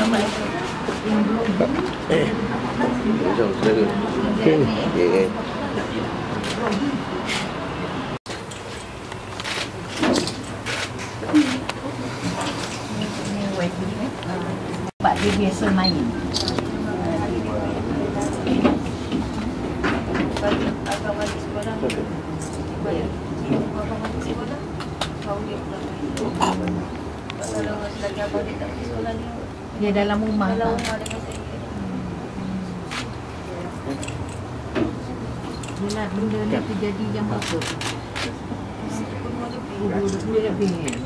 selamat. Jom, silakan. Okey. Sebab dia biasa main. Agak mati sekolah. Abang mati sekolah. Kau dia pula main. Kalau selagi abang dia tak pergi sekolah ni. Dia dalam rumah. Dalam rumah dengan saya. Yelah, benda ni terjadi jam berapa? Pukul lebih.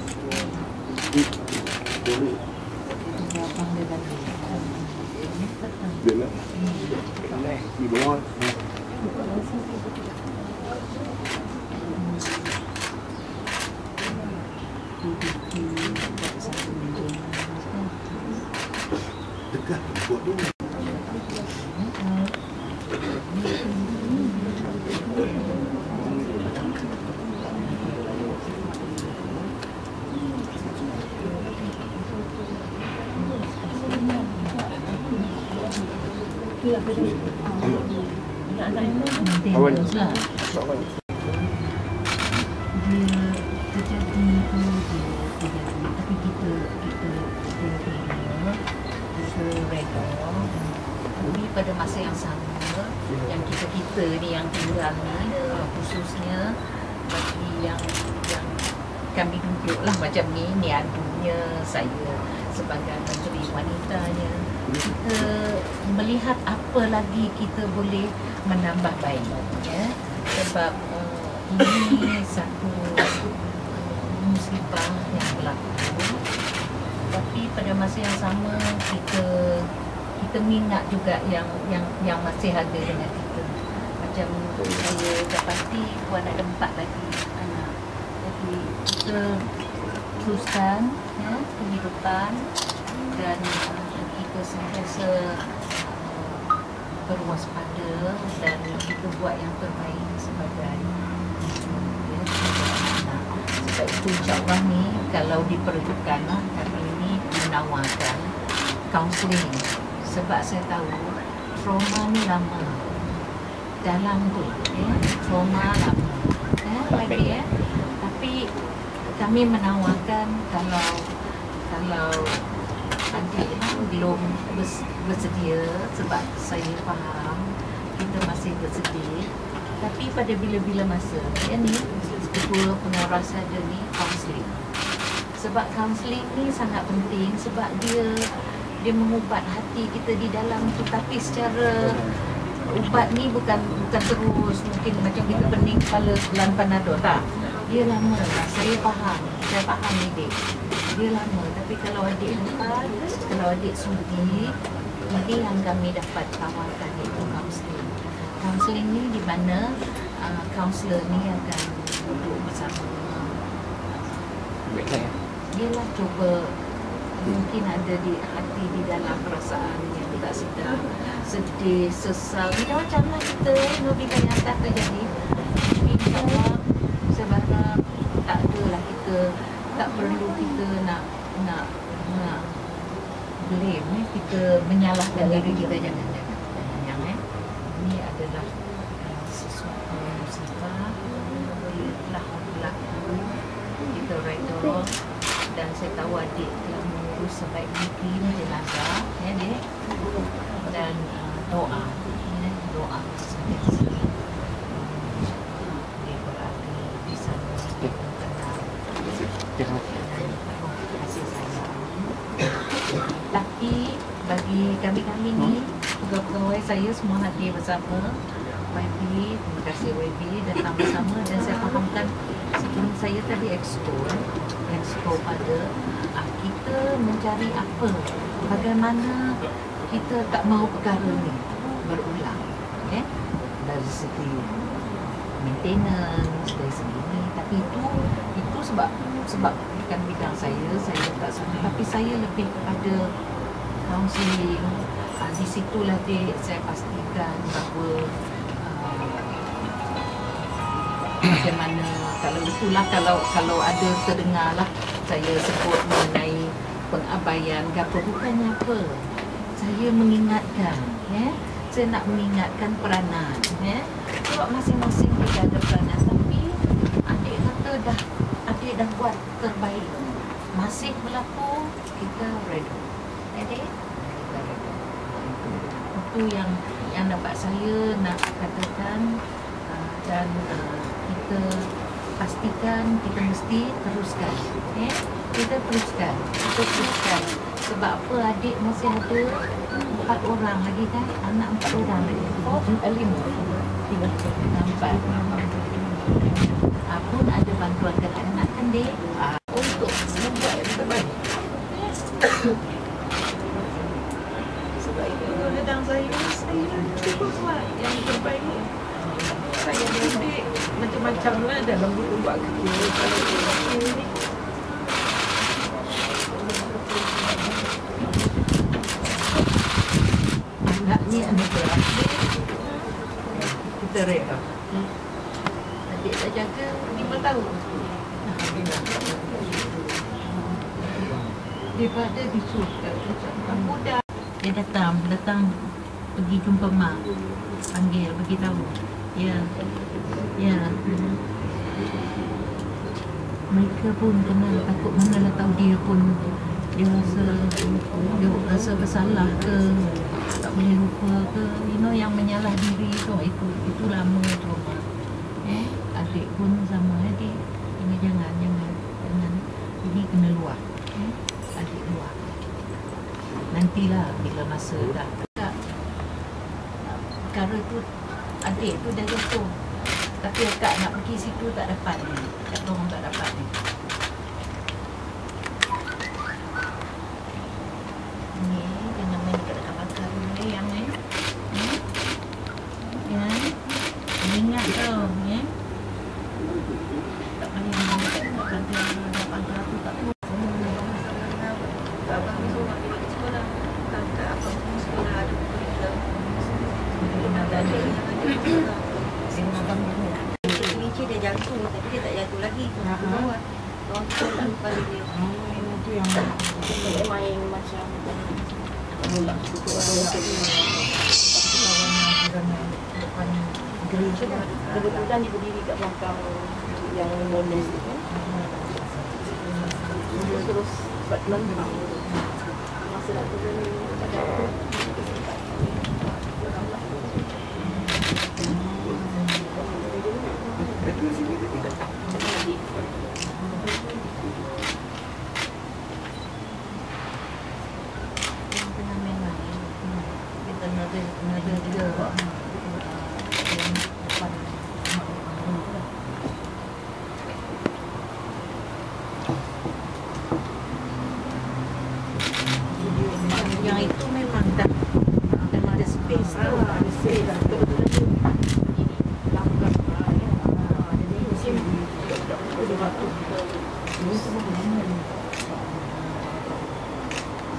Abang dia tadi. Di bawah. Dekat buat dulu. Awan. Dia terjadi tu terjadi, tapi kita reda. Tapi pada masa yang sama, yang kita ni yang tinggal ni, khususnya bagi yang kami duduk lah macam ni adunya saya sebagai menteri wanitanya, kita melihat apa lagi kita boleh menambah baik, ya. Sebab ini satu musibah yang berlaku, tapi pada masa yang sama kita minat juga yang masih ada dengan kita. Macam saya dapati Puan ada 4 lagi anak, jadi kita teruskan, ya, kehidupan dan kita sentiasa berwaspada dan kita buat yang terbaik sebagai anak. Sebab itu insyaAllah ni kalau diperlukan lah, kami ini menawarkan kaunseling. Sebab saya tahu trauma ni lama dalam tu, ya, trauma lama, ya, lagi, ya. Tapi kami menawarkan kalau adik belum bersedia, sebab saya faham kita masih bersedih, tapi pada bila-bila masa, ya, ni ketua pengarah saja ni kaunseling. Sebab kaunseling ni sangat penting sebab dia mengubat hati kita di dalam tu, tapi secara ubat ni bukan terus mungkin macam kita pening kepala sebelah Panadol, tak. Dia lama lah, saya faham ni dek. Dia lama, tapi kalau adik dapat, kalau adik sudi, ini yang kami dapat tawarkan iaitu kaunseling. Kaunseling ni di mana kaunselor ni akan duduk bersama. Dia lah cuba, mungkin ada di hati, di dalam perasaan yang tak sedar, sedih, sesal, macam lah kita bila yang tak terjadi. InsyaAllah saya harap tak adalah kita, tak perlu kita nak blame, kita menyalahkan diri kita, jangan. Ini adalah sesuatu musibah telah berlaku, kita reda. Dan saya tahu adik telah mengurus sebaik mungkin jenazah, ya dek, dan doa sentiasa dia berada di sana, kasih sayang. Tapi bagi kami ni, pegawai saya semua hadir bersama. YB, terima kasih YB datang bersama, dan saya fahamkan sebelum saya tadi expo pada kita mencari apa, bagaimana kita tak mahu perkara ni berulang, okay? Dari segi maintenance, dari segi ni, tapi itu sebab bukan bidang saya tak suka, tapi saya lebih kepada counselling. Di situlah saya pastikan bahawa bagaimana, kalau itulah, kalau ada terdengarlah saya sebut mengenai pengabaian ke apa, bukannya apa. Saya mengingatkan, ya. Saya nak mengingatkan peranan, ya. Sebab masing-masing kita ada peranan, tapi adik kata adik dah buat terbaik. Masih berlaku, kita reda. Adik, kita reda. Itu yang dapat saya nak katakan, dan kita pastikan kita mesti teruskan, ya. Kita teruskan. Sebab apa, adik masih ada 4 orang lagi kan, anak 4 orang lagi. 4. Pun ada bantuan kanak-kanak kan, Dek, untuk membuat yang terbaik. Sebab itu kadang saya cuba buat yang terbaik. Saya adik macam-macam lah dalam buat kerja. Kalau kecil ni anak ni anak beradik, kita reda. Adik dah jaga 5 tahun. Daripada disuruh macam muda. Dia datang pergi jumpa mak. Panggil, beritahu. Ya. Mereka pun kenal, takut manalah tahu dia pun dia rasa bersalah ke, tak boleh lupa ke, yang menyalah diri tu, itu lama tu. Adik pun sama, adik ini jangan jadi kena luar, adik luar. Nantilah bila masa dah perkara tu, adik tu dah jatuh, tapi akak nak pergi situ tak dapat ni, kata orang tak dapat ni. Ni jangan main dekat bakar ni yang ni. Ya. Ingat tau, ya. Tak boleh main dekat bakar tu tak boleh. Abang suruh nak pergi sekolah. Tak apa pun sekolah ada kurikulum. Ini dia jatuh, tapi dia tak jatuh lagi. Orang tu tak lupa dia. Itu yang main macam kebetulan dia berdiri kat belakang yang bonus tu kan. Terus buat lembut. Masa nak turun pada yang itu memang dah ada space tu, ada space dah.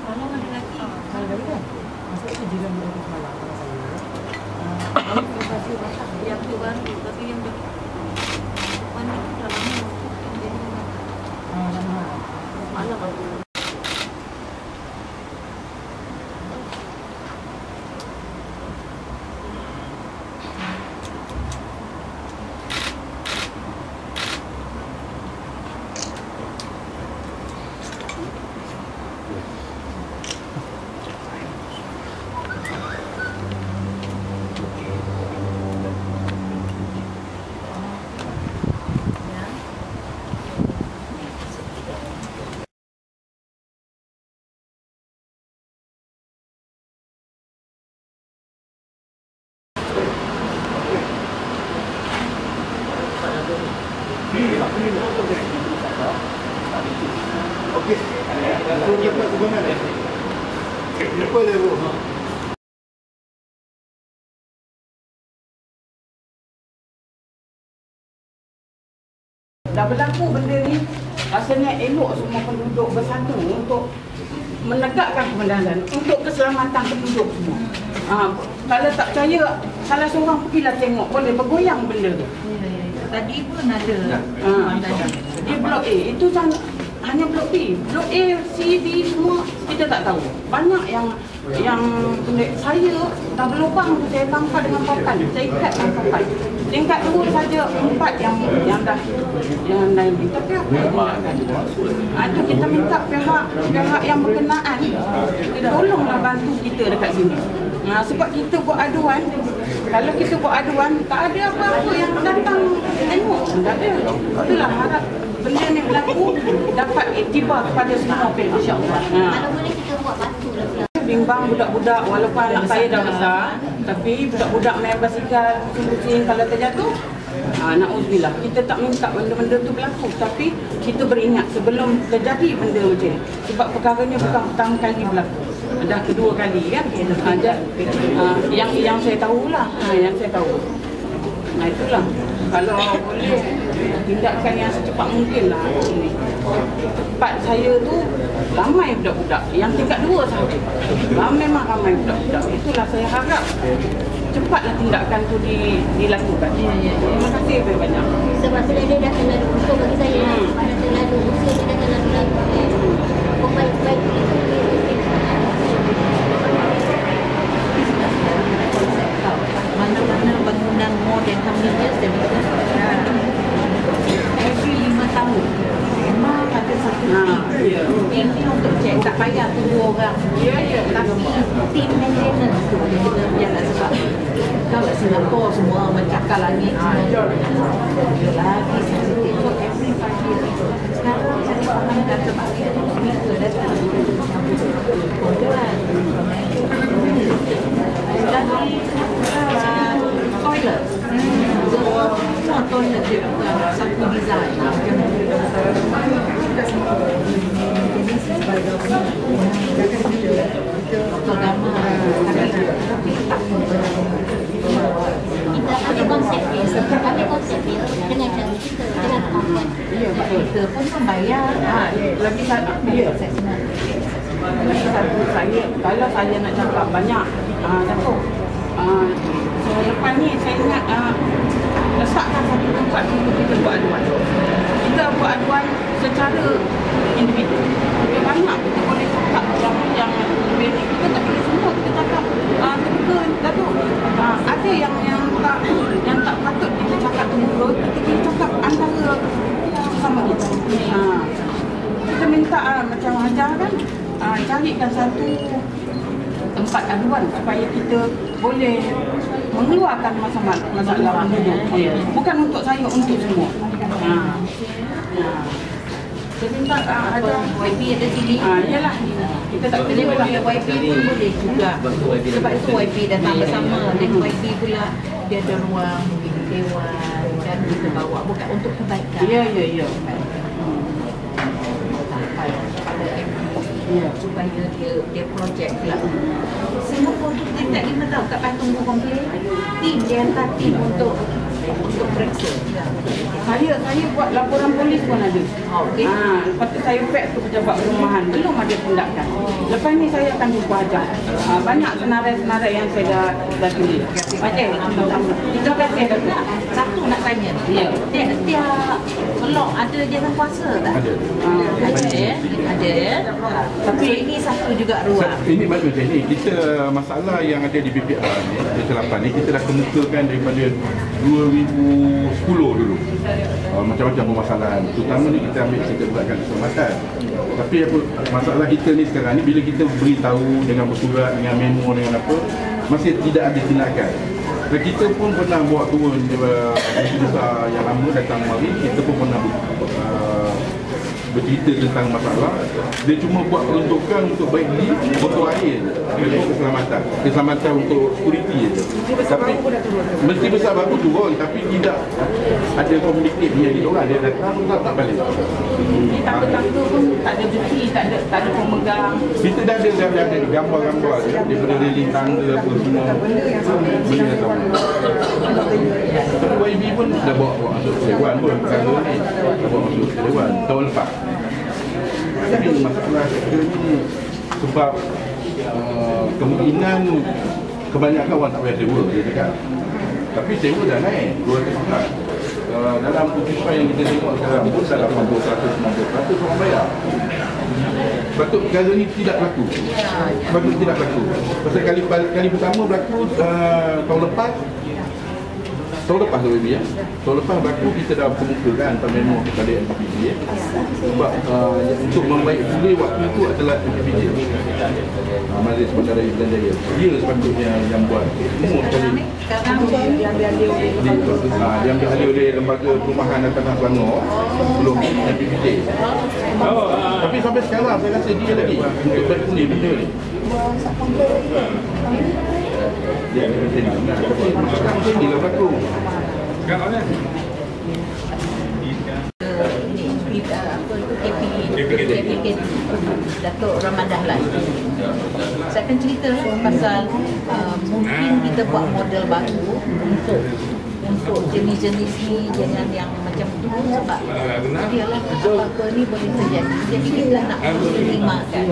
Malam ada lagi. Malam lagi kan? Maksudnya itu jiran dia untuk malam kalau saya. Yang tu baru, tapi yang depan ni dah lama. Malam aku. Okey. Lepas hubungan. Lupa dia bu. Dah berlaku benda ni, rasanya elok semua penduduk bersatu untuk menegakkan kebenaran, untuk keselamatan penduduk semua. Kalau tak percaya, salah seorang pergilah tengok, boleh bergoyang benda tu. Tadi pun ada. Di Blok A, itu hanya blok B, blok A, C, D semua kita tak tahu. Banyak yang saya dah berlubang tu saya tangkap dengan papan, saya ikat dengan papan. Tingkat 2 saja 4 yang dah ini. Tapi apa yang tindakan? Itu kita minta pihak yang berkenaan tolonglah bantu kita dekat sini. Sebab kita buat aduan, kalau kita buat aduan tak ada apa-apa yang datang tengok, tak ada. Itulah harap benda ni berlaku dapat iktibar kepada semua pihak, insya-Allah. Kalau boleh kita buat batu lah. Bimbang budak-budak, walaupun anak saya dah besar, tapi budak-budak main basikal, pusing kalau terjatuh, na'udzubillah, kita tak minta benda-benda tu berlaku, tapi kita beringat sebelum terjadi benda macam ni. Sebab perkara ni bukan pertama kali berlaku, dah kedua kali kan. Yang saya tahulah, yang saya tahu. Itulah, kalau boleh tindakan yang secepat mungkin lah ini. Tempat saya tu ramai budak-budak, yang tingkat 2 sahaja. Memang ramai budak-budak. Itulah saya harap cepatlah tindakan tu dilakukan. Terima kasih banyak. Sebab dia dah kena usul bagi saya. Mana terlalu usul dia dah kena lalu. Baik-baik mana-mana bangunan more than how many years dia buat. Every 5 tahun memang ada satu tim ni untuk cek, tak payah tu 2 orang. Tapi tim maintenance tu dia kena jalan. Sebab kalau Singapura semua mencakar langit semua lagi sensitif. So every 5 years sekarang saya fahamkan sebab dia speaker datang jadi toilet semua toilet dia bukan satu design. Dr. Dama tapi tak kita ada konsep dia. Kami konsep dia dengan cara kita, dengan kemampuan. kita pun membayar. Lagi satu saya, kalau saya nak cakap banyak Datuk, selepas ni saya ingat letakkan satu tempat untuk kita buat aduan. Kita buat aduan secara individu. Banyak kita boleh cakap yang lebih ni, kita tak boleh semua kita cakap terbuka Datuk. Ada yang tak patut kita cakap terbuka, kita boleh cakap antara sama kita. Kita minta macam ajar kan, carikan satu tempat aduan supaya kita boleh mengeluarkan masalah penduduk. Bukan untuk saya, untuk semua. Saya minta ada YB ada sini. Yalah, kita tak Jadi boleh YB pun boleh juga. Sebab itu YB datang bersama. Dan YB pula dia ada ruang dewan dan kita bawa bukan untuk kebaikan. Ya. Supaya dia projek pula. Singapura tu kita tak lima tahu tak payah tunggu komplain. Tim dia hantar tim untuk periksa. Saya buat laporan polis pun ada. Okey. Lepas tu saya fax ke pejabat perumahan, belum ada tindakan. Lepas ni saya akan jumpa ajar. Banyak senarai-senarai yang saya dah tulis. Sama-sama. Terima kasih Datuk. Satu nak tanya. Tiap blok ada jangan puasa tak? Ada. Ada. Tapi ini satu juga ruang. Ini macam ni, kita masalah yang ada di BPR ni, kecelapan ni kita dah kemukakan daripada 2010 dulu. Macam-macam permasalahan. Terutama ni kita ambil cerita belakang keselamatan. Tapi apa masalah kita ni sekarang ni, bila kita beritahu dengan bersurat, dengan memo, dengan apa, masih tidak ada tindakan. Dan kita pun pernah buat turun besar yang lama datang mari, kita pun pernah bercerita tentang masalah. Dia cuma buat peruntukan untuk baik diri, botol air untuk keselamatan untuk security je. Tapi mesti besar baru turun, tapi tidak ada komunikasi dengan dia orang. Dia datang tak balik. Tangga-tangga pun tak ada bukti, tak ada pemegang. Kita dah ada gambar-gambar je daripada railing tangga apa semua. Benda yang sama. Tapi YB pun dah bawa masuk ke Dewan pun. Perkara ni dah bawa masuk ke Dewan tahun lepas. Tapi masalah kita ni sebab kemungkinan kebanyakan orang tak payah sewa, dia cakap. Tapi sewa dah naik 200 juta. dalam kutipan yang kita tengok sekarang pun dalam 80%, 90% orang bayar. Patut perkara ni tidak berlaku. Patut tidak berlaku. Pasal kali pertama berlaku tahun lepas tu baby ya. Tahun lepas berlaku kita dah kemukakan antara memo kepada MPPJ ya. Sebab untuk membaik pulih waktu itu adalah MPPJ. Majlis Bandar Raya Pilihan Jaya. Dia sepatutnya yang buat semua sekali. Sekarang dia Yang diambil oleh Lembaga Perumahan dan Tanah Selangor sebelum MPPJ. Tapi sampai sekarang saya rasa dia lagi untuk baik pulih benda ni. Dia macam ni lah berlaku. KPK Datuk Ramadan lah. Saya akan cerita pasal mungkin kita buat model baru untuk jenis-jenis ni jangan yang macam tu sebab ialah apa-apa ni boleh terjadi. Jadi kita nak terlimakan.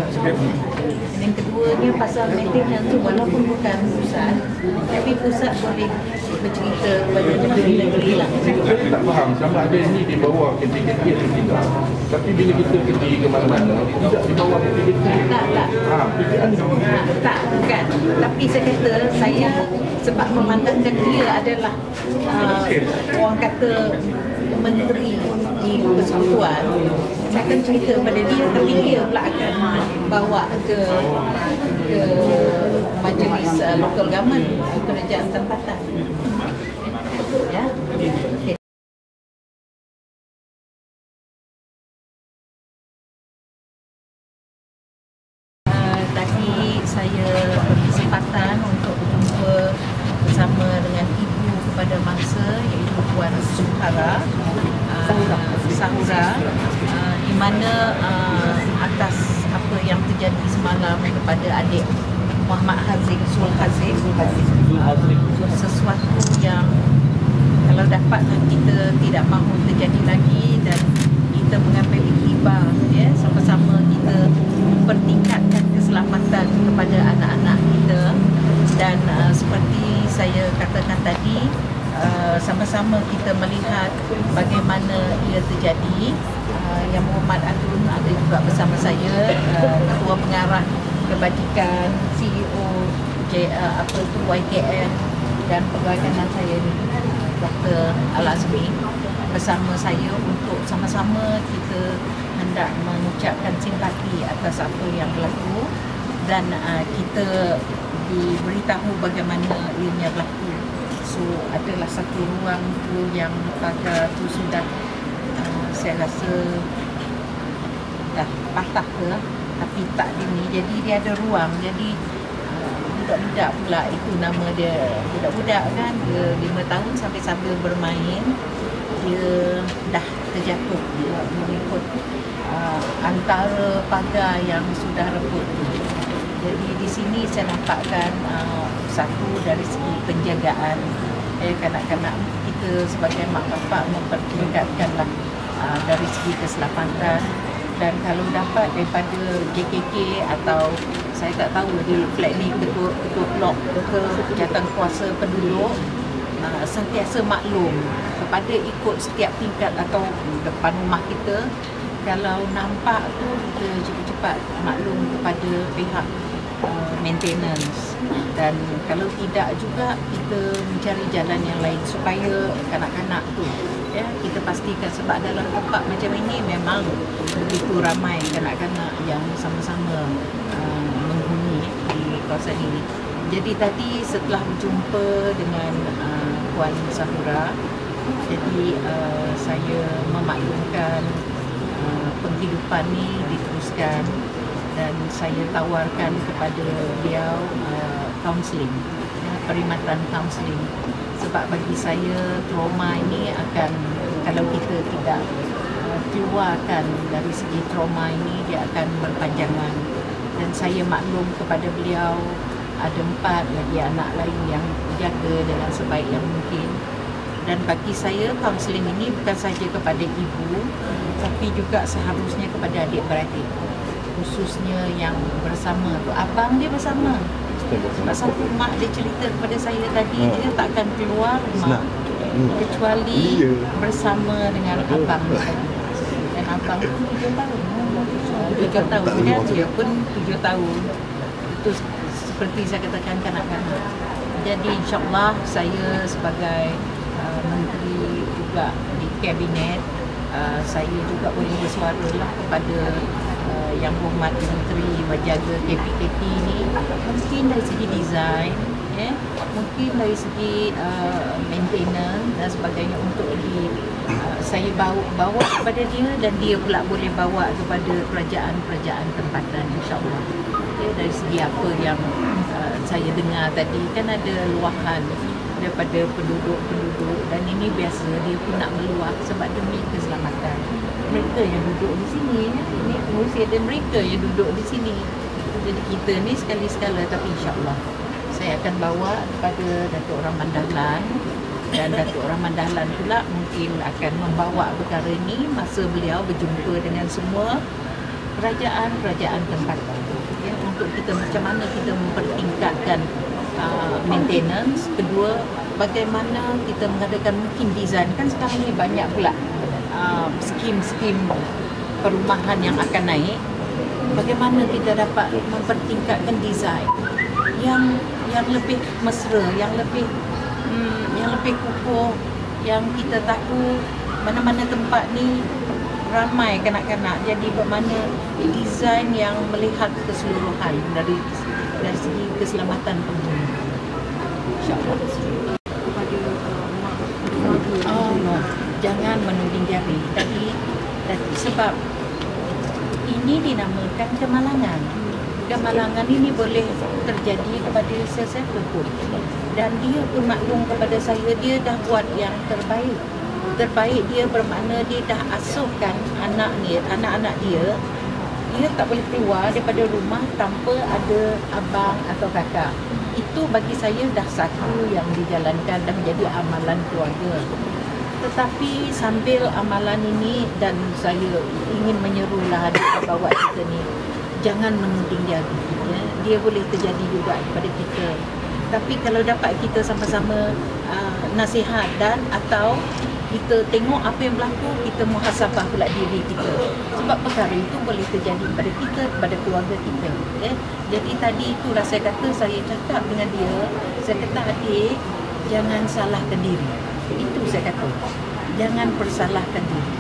Yang keduanya pasal maintenance tu walaupun bukan pusat tapi pusat boleh bercerita kepada negeri-negeri lah. Saya tak faham sama ada ini di bawah KPKT atau tidak. Tapi bila kita pergi ke mana-mana tidak di bawah KPKT. Tak, bukan. Tapi saya kata saya sebab memandangkan dia adalah orang kata menteri di persekutuan, saya akan cerita pada dia tapi dia pula akan bawa ke majlis local government, kerajaan tempatan. Ya. Okay. Tadi saya berkesempatan untuk berjumpa bersama dengan ibu kepada mangsa iaitu Puan Sahura, di mana atas apa yang terjadi semalam kepada adik Muhammad Haziq Zul Haziq, sesuatu yang kalau dapat kita tidak mahu terjadi lagi dan kita mengambil iktibar ya, sama-sama kita mempertingkatkan keselamatan kepada anak-anak kita dan seperti saya katakan tadi sama-sama kita melihat bagaimana ia terjadi. Yang Muhammad Adun ada juga bersama saya, Ketua Pengarah Kebajikan, CEO YKN dan pegawai kanan saya ni Dr. Al-Azmi bersama saya untuk sama-sama kita hendak mengucapkan simpati atas apa yang berlaku dan kita diberitahu bagaimana ianya berlaku. So adalah satu ruang tu yang pagar tu sudah saya rasa dah patah ke tapi tak ini, jadi dia ada ruang. Jadi budak-budak pula itu nama dia, budak-budak kan dia 5 tahun sambil bermain dia dah terjatuh mengikut antara pagar yang sudah rebut. Jadi di sini saya nampakkan satu dari segi penjagaan kanak-kanak kita sebagai mak bapak mempertingkatkanlah dari segi keselamatan dan kalau dapat daripada JKK atau saya tak tahu dia flat ni ketua blok ke jawatankuasa penduduk sentiasa maklum kepada ikut setiap tingkat atau depan rumah kita. Kalau nampak tu kita cepat-cepat maklum kepada pihak maintenance dan kalau tidak juga kita mencari jalan yang lain supaya kanak-kanak tu ya kita pastikan sebab dalam tempat macam ini memang begitu ramai kanak-kanak yang sama-sama menghuni di kawasan ini. Jadi tadi setelah berjumpa dengan Puan Sahura, jadi saya memaklumkan penghidupan ni diteruskan dan saya tawarkan kepada beliau kaunseling, perkhidmatan kaunseling sebab bagi saya trauma ini akan kalau kita tidak keluarkan dari segi trauma ini dia akan berpanjangan dan saya maklum kepada beliau ada 4 lagi anak lain yang jaga dengan sebaik yang mungkin dan bagi saya kaunseling ini bukan sahaja kepada ibu tapi juga seharusnya kepada adik-beradik khususnya yang bersama tu abang dia bersama sebab satu mak dia cerita kepada saya tadi dia takkan keluar rumah kecuali Iya. bersama dengan abang saya. Dan abang pun 7 tahun. 7 tahun dia pun 7 tahun. Itu seperti saya katakan kanak-kanak. Jadi insyaAllah saya sebagai menteri juga di kabinet, saya juga boleh bersuara lah kepada yang hormat Menteri Menjaga KPKP ni, mungkin dari segi design, mungkin dari segi maintenance dan sebagainya untuk saya bawa kepada dia dan dia pula boleh bawa kepada kerajaan-kerajaan tempatan insyaAllah. Dari segi apa yang saya dengar tadi, kan ada luahan daripada penduduk-penduduk dan ini biasa dia pun nak meluah sebab demi keselamatan mereka yang duduk di sini. Ini pengurusi dan mereka yang duduk di sini. Jadi kita ni sekali-sekala, tapi insyaAllah saya akan bawa kepada Datuk Rahman Dahlan dan Datuk Rahman Dahlan pula mungkin akan membawa perkara ini masa beliau berjumpa dengan semua kerajaan-kerajaan tempatan, untuk kita macam mana kita mempertingkatkan maintenance. Kedua, bagaimana kita mengadakan mungkin design. Kan sekarang ni banyak pula skim-skim perumahan yang akan naik. Bagaimana kita dapat mempertingkatkan design yang lebih mesra, yang lebih kukuh, yang kita tahu mana-mana tempat ni ramai kanak-kanak. Jadi bagaimana design yang melihat keseluruhan dari segi keselamatan penghuni. InsyaAllah. Jangan menuding jari tadi sebab ini dinamakan kemalangan. Kemalangan ini boleh terjadi kepada sesiapa pun. Dan dia pun maklum kepada saya, dia dah buat yang terbaik. Terbaik dia bermakna dia dah asuhkan anak-anak dia. Dia tak boleh keluar daripada rumah tanpa ada abang atau kakak. Itu bagi saya dah satu yang dijalankan dan menjadi amalan keluarga. Tetapi sambil amalan ini, dan saya ingin menyerulah bawa kita ni, jangan menuding jari. Dia boleh terjadi juga kepada kita. Tapi kalau dapat kita sama-sama nasihat dan atau kita tengok apa yang berlaku, kita muhasabah pula diri kita. Sebab perkara itu boleh terjadi kepada kita, kepada keluarga kita. Jadi tadi itulah saya kata, saya cakap dengan dia, saya kata, adik, jangan salahkan diri. Itu saya kata, jangan persalahkan diri.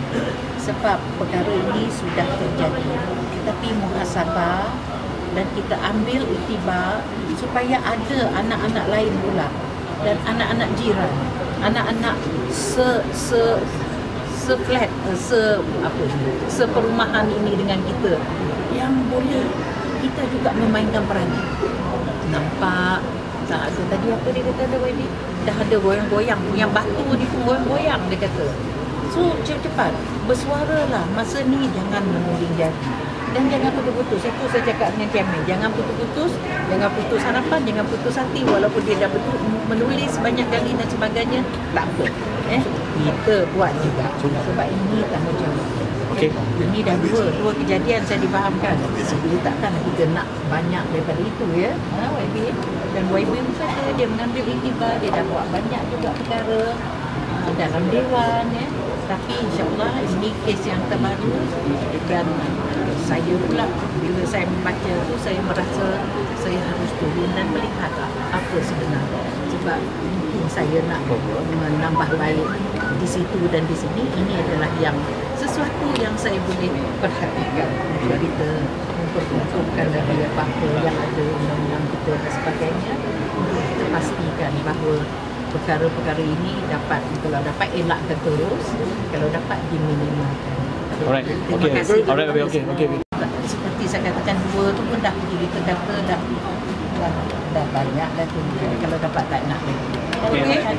Sebab perkara ini sudah terjadi. Tapi muhasabah dan kita ambil iktibar supaya ada anak-anak lain pula dan anak-anak jiran, anak-anak se-flat, seperumahan ini dengan kita yang boleh kita juga memainkan peranan. Nampak tak ada tadi apa dia kata, ada YB dah ada goyang-goyang, yang batu ni pun goyang-goyang dia kata. So cepat-cepat bersuaralah masa ni, jangan menuding jari dan jangan putus-putus. Itu saya cakap dengan Chairman, jangan putus-putus, jangan putus harapan, jangan putus hati. Walaupun dia dah betul menulis banyak kali dan sebagainya, tak apa. Kita buat juga sebab ini tanggungjawab. Okay. Ini dah dua kejadian saya difahamkan. Jadi takkan kita nak banyak daripada itu YB. Dan YB kata dia mengambil iktibar, dia dah buat banyak juga perkara dalam Dewan Tapi insyaAllah ini kes yang terbaru. Dan saya pula bila saya membaca tu, saya merasa saya harus turun dan melihat apa sebenarnya. Sebab mungkin saya nak menambah baik di situ dan di sini. Ini adalah yang sesuatu yang saya boleh perhatikan untuk kita memperkukuhkan dari apa yang ada undang-undang kita dan sebagainya, untuk kita pastikan bahawa perkara-perkara ini dapat, kalau dapat elakkan terus, kalau dapat diminimalkan. Alright. Terima kasih. Alright, okay. Seperti saya katakan, dua tu pun dah pergi, kita kata dah banyak dah tu. Kalau dapat tak nak lagi. Okay.